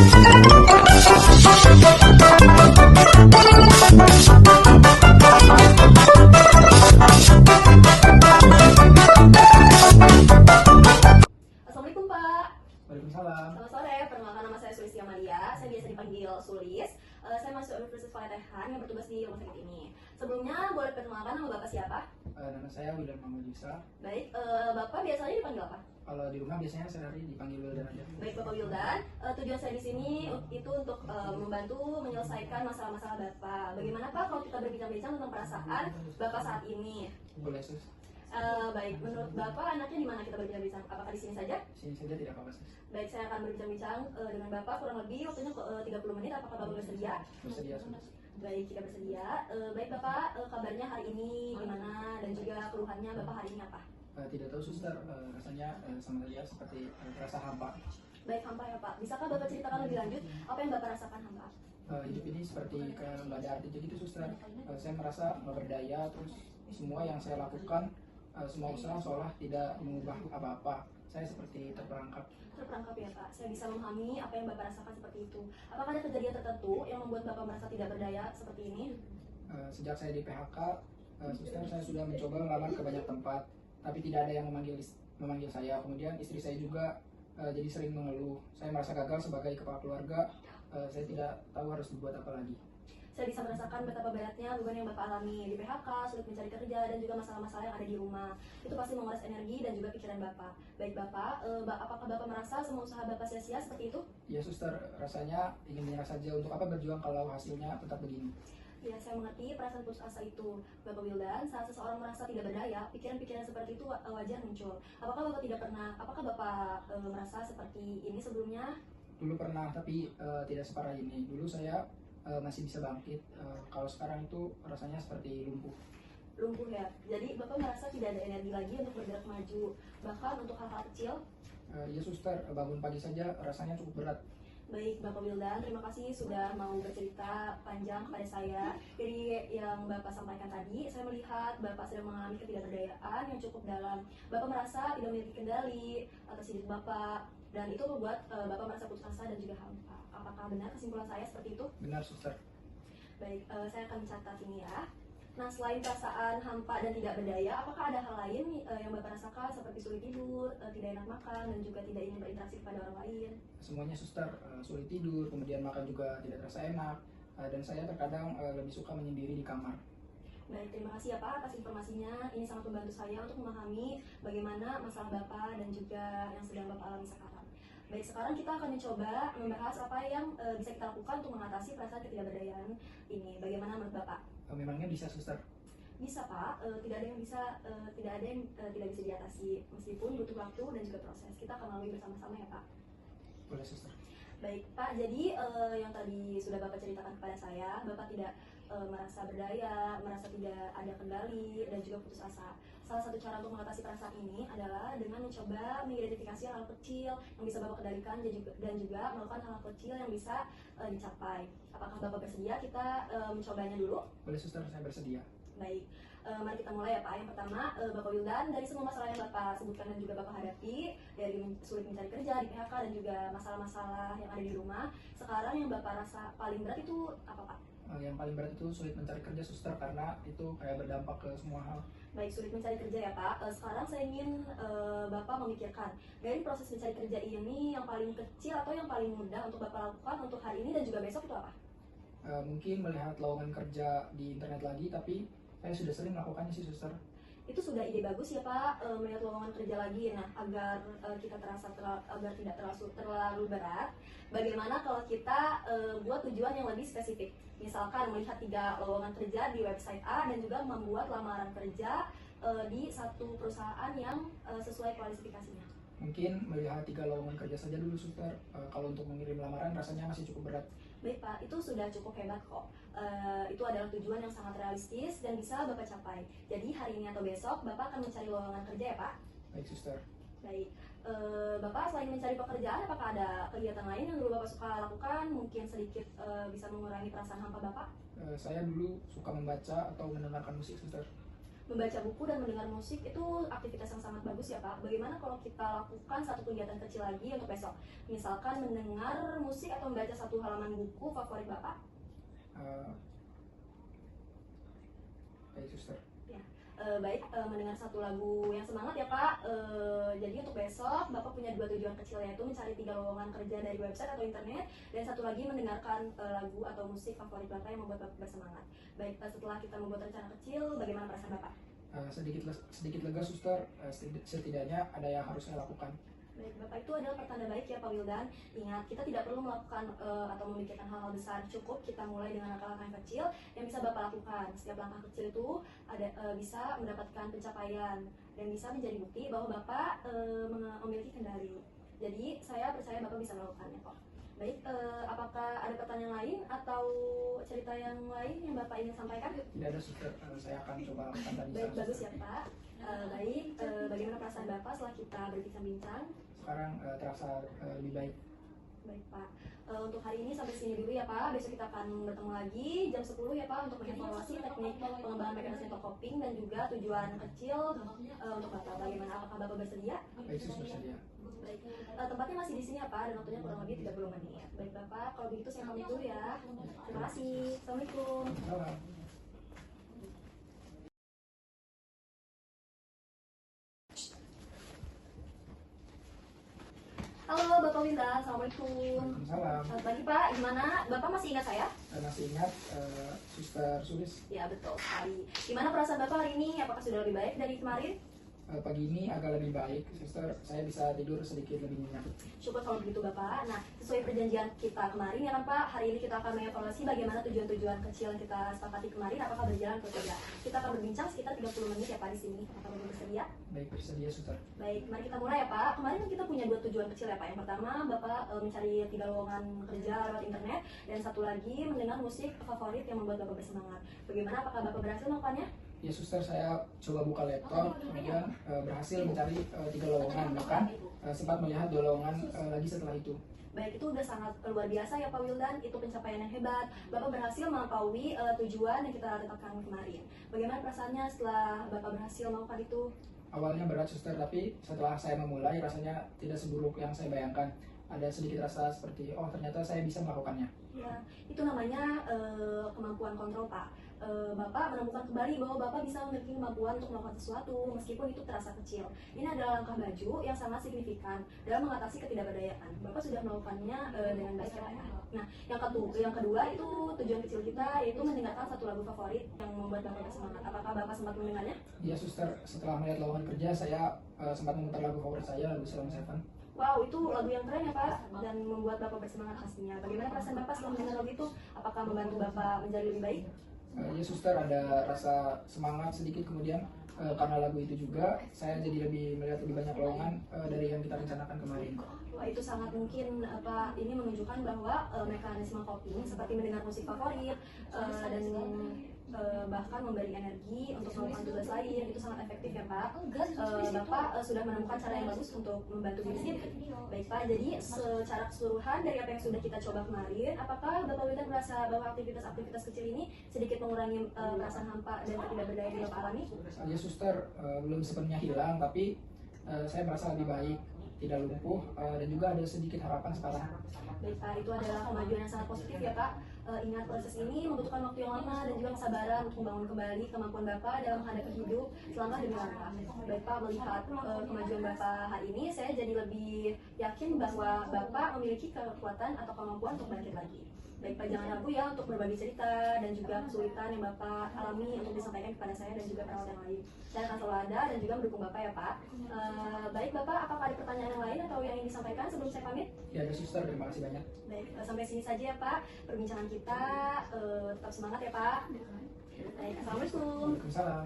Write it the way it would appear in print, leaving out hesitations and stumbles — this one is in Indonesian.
Assalamualaikum Pak. Waalaikumsalam. Selamat sore, perkenalkan nama saya Sulistia Maria. Saya biasa dipanggil Sulis. Saya mahasiswa Universitas Palatehan yang bertugas di rumah sakit ini. Sebelumnya boleh perkenalkan nama Bapak siapa? Nama saya Wildan Muhammad Yusa. Baik, Bapak biasanya dipanggil apa? Kalau di rumah biasanya sehari dipanggil Wildan aja. Baik Bapak Wildan, tujuan saya di sini itu untuk membantu menyelesaikan masalah-masalah Bapak. Bagaimana Pak kalau kita berbincang-bincang tentang perasaan Bapak saat ini? Boleh sus? Baik, menurut Bapak anaknya di mana kita berbincang-bincang? Apakah di sini saja? Sini saja tidak apa-apa sus. Baik, saya akan berbincang-bincang dengan Bapak kurang lebih waktunya 30 menit. Apakah Bapak bersedia? Bersedia sus. Baik, jika bersedia. Baik Bapak, kabarnya hari ini gimana dan juga keluhannya Bapak hari ini apa? Tidak tahu suster, rasanya sama saja seperti terasa hampa. Baik, hampa ya Pak. Bisakah Bapak ceritakan lebih lanjut apa yang Bapak rasakan hampa? Hidup ini seperti kayak nggak ada artinya gitu suster. Saya merasa nggak berdaya, terus semua yang saya lakukan, semua usaha seolah tidak mengubah apa-apa. Saya seperti terperangkap. Terperangkap ya Pak. Saya bisa memahami apa yang Bapak rasakan seperti itu. Apakah ada kejadian tertentu yang membuat Bapak merasa tidak berdaya seperti ini? Sejak saya di PHK, suster, saya sudah mencoba melamar ke banyak tempat, tapi tidak ada yang memanggil saya. Kemudian istri saya juga jadi sering mengeluh. Saya merasa gagal sebagai kepala keluarga. Saya tidak tahu harus berbuat apa lagi. Saya bisa merasakan betapa beratnya beban yang Bapak alami di PHK, sulit mencari kerja, dan juga masalah-masalah yang ada di rumah. Itu pasti menguras energi dan juga pikiran Bapak. Baik Bapak, apakah Bapak merasa semua usaha Bapak sia-sia seperti itu? Ya suster, rasanya ingin menyerah saja. Untuk apa berjuang kalau hasilnya tetap begini? Ya, saya mengerti perasaan putus asa itu, Bapak Wildan. Saat seseorang merasa tidak berdaya, pikiran-pikiran seperti itu wajar muncul. Apakah Bapak merasa seperti ini sebelumnya? Dulu pernah, tapi tidak separah ini. Dulu saya masih bisa bangkit. Kalau sekarang itu rasanya seperti lumpuh. Lumpuh ya. Jadi Bapak merasa tidak ada energi lagi untuk bergerak maju, bahkan untuk hal-hal kecil? Ya suster, bangun pagi saja rasanya cukup berat. Baik Bapak Wildan, terima kasih sudah mau bercerita panjang kepada saya. Dari yang Bapak sampaikan tadi, saya melihat Bapak sedang mengalami ketidakberdayaan yang cukup dalam. Bapak merasa tidak memiliki kendali atas hidup Bapak, dan itu membuat Bapak merasa putus asa dan juga hampa. Apakah benar kesimpulan saya seperti itu? Benar suster. Baik, saya akan mencatat ini ya. Nah, selain perasaan hampa dan tidak berdaya, apakah ada hal lain yang Bapak rasakan seperti sulit tidur, tidak enak makan, dan juga tidak ingin berinteraksi kepada orang lain? Semuanya suster, sulit tidur, kemudian makan juga tidak terasa enak, dan saya terkadang lebih suka menyendiri di kamar. Baik, terima kasih ya Pak atas informasinya. Ini sangat membantu saya untuk memahami bagaimana masalah Bapak dan juga yang sedang Bapak alami sekarang. Baik, sekarang kita akan mencoba membahas apa yang bisa kita lakukan untuk mengatasi perasaan ketidakberdayaan ini. Bagaimana menurut Bapak? Memangnya bisa suster? Bisa Pak, tidak ada yang tidak bisa diatasi, meskipun butuh waktu dan juga proses. Kita akan lalui bersama-sama ya Pak. Boleh suster. Baik Pak, jadi yang tadi sudah Bapak ceritakan kepada saya, Bapak tidak merasa berdaya, merasa tidak ada kendali, dan juga putus asa. Salah satu cara untuk mengatasi perasaan ini adalah dengan mencoba mengidentifikasi hal kecil yang bisa Bapak kendalikan dan juga melakukan hal kecil yang bisa dicapai. Apakah Bapak bersedia kita mencobanya dulu? Boleh suster, saya bersedia. Baik, mari kita mulai ya Pak. Yang pertama, Bapak Wildan, dari semua masalah yang Bapak sebutkan dan juga Bapak hadapi, dari sulit mencari kerja, di PHK, dan juga masalah-masalah yang ada di rumah, sekarang yang Bapak rasa paling berat itu apa Pak? Yang paling berat itu sulit mencari kerja suster, karena itu kayak berdampak ke semua hal. Baik, sulit mencari kerja ya Pak. Sekarang saya ingin Bapak memikirkan dari proses mencari kerja ini yang paling kecil atau yang paling mudah untuk Bapak lakukan untuk hari ini dan juga besok itu apa? Mungkin melihat lowongan kerja di internet lagi, tapi saya sudah sering melakukannya sih suster. Itu sudah ide bagus ya Pak, melihat lowongan kerja lagi. Nah, agar kita agar tidak terlalu berat, bagaimana kalau kita buat tujuan yang lebih spesifik? Misalkan melihat 3 lowongan kerja di website A dan juga membuat lamaran kerja di satu perusahaan yang sesuai kualifikasinya. Mungkin melihat 3 lowongan kerja saja dulu suster. Kalau untuk mengirim lamaran rasanya masih cukup berat. Baik Pak, itu sudah cukup hebat kok. Itu adalah tujuan yang sangat realistis dan bisa Bapak capai. Jadi hari ini atau besok Bapak akan mencari lowongan kerja ya Pak? Baik suster. Baik, Bapak selain mencari pekerjaan, apakah ada kegiatan lain yang dulu Bapak suka lakukan? Mungkin sedikit bisa mengurangi perasaan hampa Bapak? Saya dulu suka membaca atau mendengarkan musik suster. Membaca buku dan mendengar musik itu aktivitas yang sangat bagus ya Pak. Bagaimana kalau kita lakukan satu kegiatan kecil lagi untuk besok? Misalkan mendengar musik atau membaca satu halaman buku favorit Bapak? Baik suster. Baik, mendengar satu lagu yang semangat ya Pak. Jadi untuk besok Bapak punya dua tujuan kecil, yaitu mencari 3 lowongan kerja dari website atau internet, dan satu lagi mendengarkan lagu atau musik favorit Bapak yang membuat Bapak bersemangat. Baik, setelah kita membuat rencana kecil, bagaimana perasaan Bapak? Sedikit lega suster, setidaknya ada yang harus saya lakukan. Baik, Bapak, itu adalah pertanda baik ya Pak Wildan. Ingat, kita tidak perlu melakukan atau memikirkan hal-hal besar. Cukup kita mulai dengan langkah-langkah yang kecil yang bisa Bapak lakukan. Setiap langkah kecil itu bisa mendapatkan pencapaian dan bisa menjadi bukti bahwa Bapak memiliki kendali. Jadi saya percaya Bapak bisa melakukannya kok. Baik, apakah ada pertanyaan lain atau cerita yang lain yang Bapak ingin sampaikan? Tidak ada suster, saya akan coba lakukan tadi. Baik, bagus ya Pak. Baik, bagaimana perasaan Bapak setelah kita berbincang-bincang? Sekarang terasa lebih baik. Baik Pak, untuk hari ini sampai sini dulu ya Pak. Besok kita akan bertemu lagi jam 10 ya Pak untuk mengevaluasi teknik pengembangan mekanisme coping dan juga tujuan kecil untuk Bapak. Bagaimana, apakah Bapak bersedia? Baik suster, bersedia. Baik, tempatnya masih di sini ya Pak, dan waktunya kurang lebih 30 menit. Baik Bapak, kalau begitu saya pamit dulu ya. Terima kasih. Assalamualaikum. Salam. Halo Bapak Winda, Assalamualaikum. Waalaikumsalam. Selamat pagi Pak, gimana? Bapak masih ingat saya? Masih ingat suster Sulis? Ya betul sekali. Gimana perasaan Bapak hari ini? Apakah sudah lebih baik dari kemarin? Pagi ini agak lebih baik, suster. Saya bisa tidur sedikit lebih nyenyak. Syukur kalau begitu Bapak. Nah, sesuai perjanjian kita kemarin ya kan Pak, hari ini kita akan mengevaluasi bagaimana tujuan-tujuan kecil yang kita sepakati kemarin, apakah berjalan atau tidak. Kita akan berbincang sekitar 30 menit ya Pak di sini. Apakah Bapak bersedia? Baik, bersedia suster. Baik, mari kita mulai ya Pak. Kemarin kan kita punya 2 tujuan kecil ya Pak. Yang pertama, Bapak mencari 3 lowongan kerja lewat internet, dan satu lagi mendengar musik favorit yang membuat Bapak bersemangat. Bagaimana, apakah Bapak berhasil melakukannya? Ya suster, saya coba buka laptop, kemudian berhasil mencari 3 lowongan, bahkan sempat melihat 2 lowongan lagi setelah itu. Baik, itu udah sangat luar biasa ya Pak Wildan, itu pencapaian yang hebat. Bapak berhasil melampaui tujuan yang kita tetapkan kemarin. Bagaimana perasaannya setelah Bapak berhasil melakukan itu? Awalnya berat suster, tapi setelah saya memulai rasanya tidak seburuk yang saya bayangkan. Ada sedikit rasa seperti, oh ternyata saya bisa melakukannya. Ya, itu namanya kemampuan kontrol Pak. Bapak menemukan kembali bahwa Bapak bisa memiliki kemampuan untuk melakukan sesuatu meskipun itu terasa kecil. Ini adalah langkah maju yang sangat signifikan dalam mengatasi ketidakberdayaan. Bapak sudah melakukannya dengan baik ya Pak. Nah, yang kedua itu tujuan kecil kita, yaitu mendengarkan satu lagu favorit yang membuat Bapak bersemangat. Apakah Bapak sempat mendengarnya? Ya suster, setelah melihat lowongan kerja saya sempat memutar lagu favorit saya, lagu Salon Seven. Wow, itu lagu yang keren ya Pak, dan membuat Bapak bersemangat pastinya. Bagaimana perasaan Bapak setelah mendengar lagu itu? Apakah membantu Bapak menjadi lebih baik? Ya suster, ada rasa semangat sedikit, kemudian karena lagu itu juga saya jadi melihat lebih banyak lowongan dari yang kita rencanakan kemarin. Wah, itu sangat mungkin ini menunjukkan bahwa mekanisme coping seperti mendengar musik favorit dan bahkan memberi energi untuk melakukan tugas lain itu sangat efektif ya Pak. Bapak sudah menemukan cara yang bagus untuk membantu diri sendiri. Baik Pak, jadi secara keseluruhan dari apa yang sudah kita coba kemarin, apakah Bapak Wildan merasa bahwa aktivitas-aktivitas kecil ini sedikit mengurangi perasaan hampa dan ketidakberdayaan yang Bapak alami? Ya suster, belum sepenuhnya hilang, tapi saya merasa lebih baik, tidak lumpuh, dan juga ada sedikit harapan sekarang. Baik Pak, itu adalah kemajuan yang sangat positif ya Pak. Ingat, proses ini membutuhkan waktu yang lama dan juga kesabaran untuk membangun kembali kemampuan Bapak dalam menghadapi hidup selama demi langkah. Baik Pak, melihat kemajuan Bapak hari ini, saya jadi lebih yakin bahwa Bapak memiliki kekuatan atau kemampuan untuk bangkit lagi. Baik Pak, jangan ragu ya untuk berbagi cerita dan juga kesulitan yang Bapak alami untuk disampaikan kepada saya dan juga perawat yang lain. Saya akan selalu ada dan juga mendukung Bapak ya Pak. Baik Bapak, apakah ada pertanyaan yang lain atau yang ingin disampaikan sebelum saya pamit? Ya ada suster, terima kasih banyak. Baik, sampai sini saja ya Pak perbincangan kita. Tetap semangat ya Pak. Baik, Assalamualaikum. Waalaikumsalam.